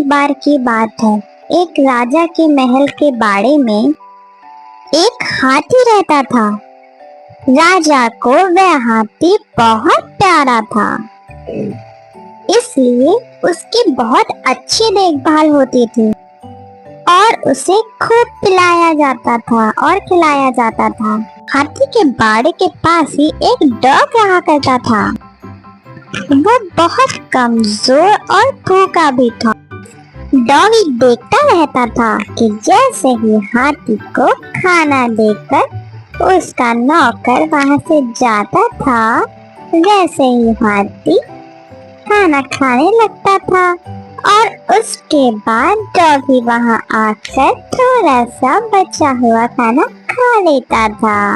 बार की बात है। एक राजा के महल के बाड़े में एक हाथी रहता था। राजा को वह हाथी बहुत प्यारा था, इसलिए उसकी बहुत अच्छी देखभाल होती थी और उसे खूब पिलाया जाता था और खिलाया जाता था। हाथी के बाड़े के पास ही एक डॉग रहा करता था। वो बहुत कमजोर और भूखा भी था। डॉगी देखता रहता था कि जैसे ही हाथी को खाना देकर उसका नौकर वहां से जाता था, वैसे ही हाथी खाना खाने लगता था और उसके बाद डॉगी वहां आकर थोड़ा सा बचा हुआ खाना खा लेता था।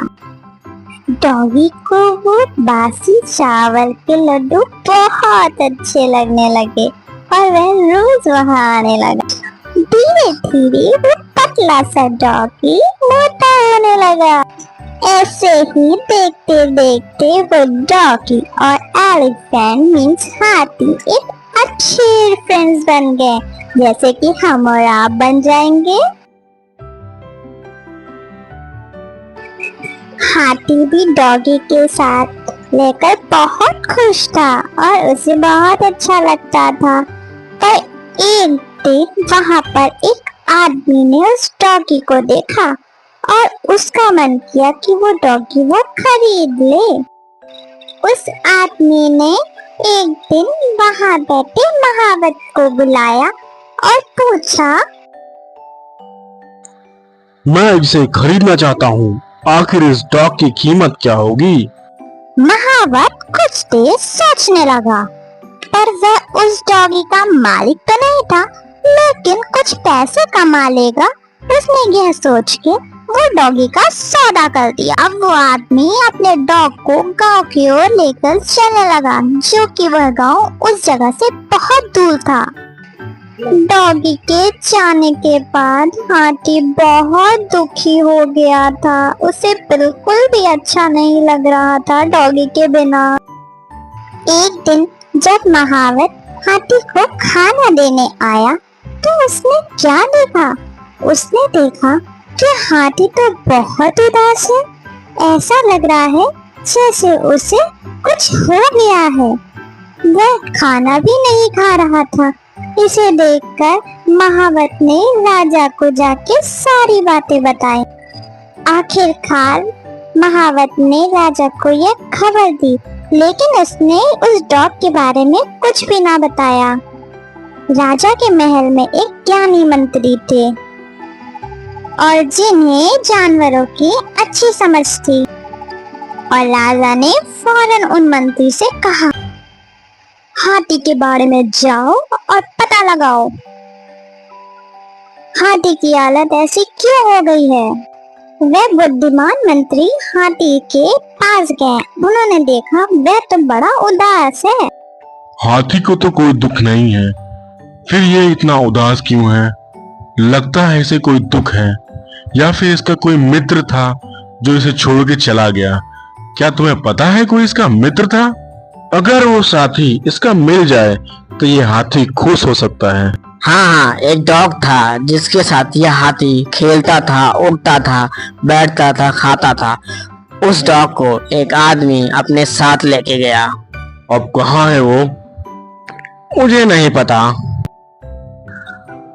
डॉगी को वो बासी चावल के लड्डू बहुत अच्छे लगने लगे और वह रोज वहां आने लगा। धीरे धीरे वो पतला सा डॉगी मोटा होने लगा। ऐसे ही देखते देखते वो डॉगी और एलिफेंट मीन्स हाथी एक अच्छे फ्रेंड्स बन गए, जैसे कि हम और आप बन जाएंगे। हाथी भी डॉगी के साथ लेकर बहुत खुश था और उसे बहुत अच्छा लगता था। पर एक दिन वहां पर एक आदमी ने उस डॉगी को देखा और उसका मन किया कि वो डॉगी वो खरीद ले। उस आदमी ने एक दिन वहां बैठे महावत को बुलाया और पूछा, मैं इसे खरीदना चाहता हूँ, आखिर इस डॉग की कीमत क्या होगी? महावत कुछ देर सोचने लगा, पर वह उस डॉगी का मालिक तो नहीं था, लेकिन कुछ पैसे कमा लेगा। उसने यह सोच के वो डॉगी का सौदा कर दिया। अब वो आदमी अपने डॉग को गांव की ओर लेकर चलने लगा, जो कि वह गांव उस जगह से बहुत दूर था। डॉगी के जाने के बाद हाथी बहुत दुखी हो गया था। उसे बिल्कुल भी अच्छा नहीं लग रहा था डॉगी के बिना। एक दिन जब महावत हाथी को खाना देने आया तो उसने क्या देखा? उसने देखा कि हाथी तो बहुत उदास है। ऐसा लग रहा है जैसे उसे कुछ हो गया है। वह खाना भी नहीं खा रहा था। इसे देखकर महावत ने राजा को जाके सारी बातें बताई। आखिरकार महावत ने राजा को यह खबर दी, लेकिन उसने उस डॉग के बारे में कुछ भी ना बताया। राजा के महल में एक ज्ञानी मंत्री थे और जिन्हें जानवरों की अच्छी समझ थी, और राजा ने फौरन उन मंत्री से कहा, हाथी के बारे में जाओ और पता लगाओ, हाथी की हालत ऐसी क्यों हो गई है। वह बुद्धिमान मंत्री हाथी के पास गए। उन्होंने देखा वह तो बड़ा उदास है। हाथी को तो कोई दुख नहीं है, फिर ये इतना उदास क्यों है? लगता है इसे कोई दुख है, या फिर इसका कोई मित्र था जो इसे छोड़ के चला गया। क्या तुम्हें पता है कोई इसका मित्र था? अगर वो साथी इसका मिल जाए तो ये हाथी खुश हो सकता है। हाँ, एक डॉग था जिसके साथ यह हाथी खेलता था, उड़ता था, बैठता था, खाता था। उस डॉग को एक आदमी अपने साथ लेके गया। अब कहाँ है वो? मुझे नहीं पता।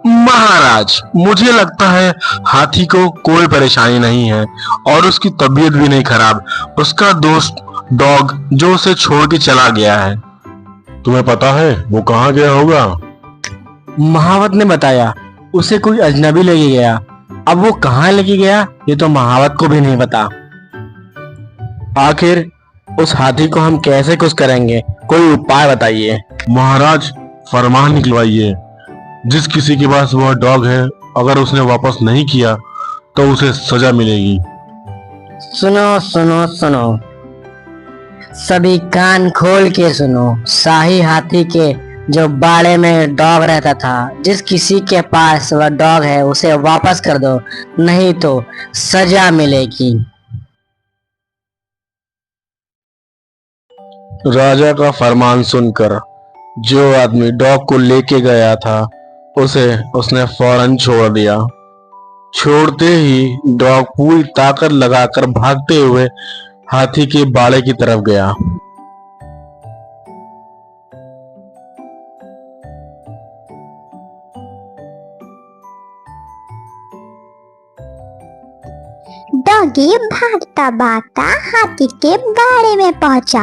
महाराज, मुझे लगता है हाथी को कोई परेशानी नहीं है और उसकी तबीयत भी नहीं खराब। उसका दोस्त डॉग जो उसे छोड़ के चला गया है। तुम्हें पता है वो कहाँ गया होगा? महावत ने बताया उसे कोई अजनबी लेके गया। अब वो कहाँ लेके गया ये तो महावत को भी नहीं पता। आखिर उस हाथी को हम कैसे खुश करेंगे? कोई उपाय बताइए। महाराज, फरमान निकलवाइए, जिस किसी के पास वह डॉग है, अगर उसने वापस नहीं किया तो उसे सजा मिलेगी। सुनो सुनो सुनो, सभी कान खोल के सुनो। शाही हाथी के जो बाड़े में डॉग रहता था, जिस किसी के पास वह डॉग है उसे वापस कर दो, नहीं तो सजा मिलेगी। राजा का फरमान सुनकर जो आदमी डॉग को लेके गया था उसे उसने फौरन छोड़ दिया। छोड़ते ही डॉग पूरी ताकत लगाकर भागते हुए हाथी के बाड़े की तरफ गया। डॉगी भागता भागता हाथी के बाड़े में पहुंचा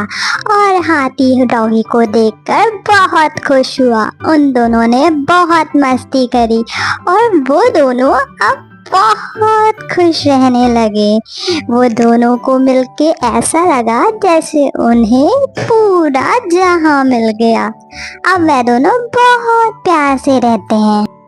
और हाथी डॉगी को देखकर बहुत खुश हुआ। उन दोनों ने बहुत मस्ती करी और वो दोनों अब बहुत खुश रहने लगे। वो दोनों को मिलके ऐसा लगा जैसे उन्हें पूरा जहां मिल गया। अब वे दोनों बहुत प्यार से रहते हैं।